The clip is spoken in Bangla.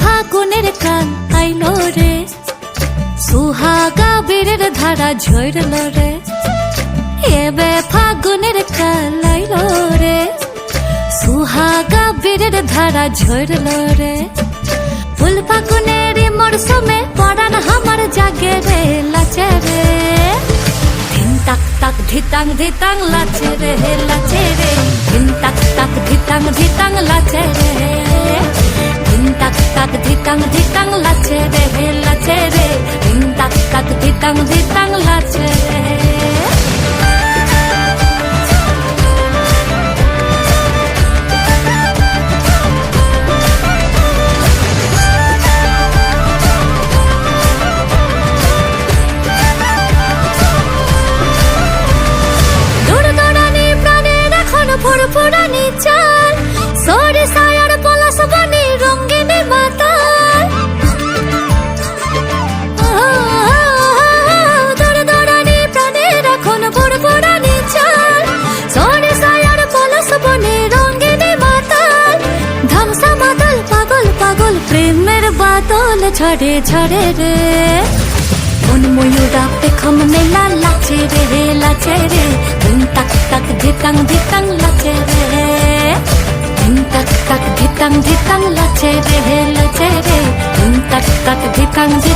ফাগুনের কাল আইলো রে, সুহাগা বীরের ধারা ঝরল রে। এবে ফাগুনের কাল আইলো রে, সুহাগা বীরের ধারা ঝরল রে। ফুল ফাগুনের মরশুমে পরাণ হামার জাগে রে, লাচে রে। ধিন তাক তাক ধিতাং ধিতাং লাচে রে, লাচে রে। ধিন তাক তাক ধিতাং ধিতাং লাচে রে। ধিন তাক তাক ধিতাং ধিতাং লাচে রে, লাচে রে। ধিন তাক তাক ধিতাং ধিতাং লাচে রে। ফুরফুরানি চাল সরে সায়ার পলাশ বনে রঙ্গিনী মাতাল। দৌড়ানি প্রাণের এখন ফুরফুরানি চাল সরে সায়ার পলাশ বনে রঙ্গিনী মাতাল। ধামসা মাতাল পাগল পাগল প্রেমের বাদল ঝড়ে ঝড়ে রে। কোন ময়ূরা পেখম মেলা লাচে রে, লাচে রে। ধিন তাক তাক ধিতাং ধিতাং লাচে রে। ধিন তাক তাক ধিতাং ধিতাং লাচে রে, লাচে রে। ধিন তাক তাক ধিতাং ধিতাং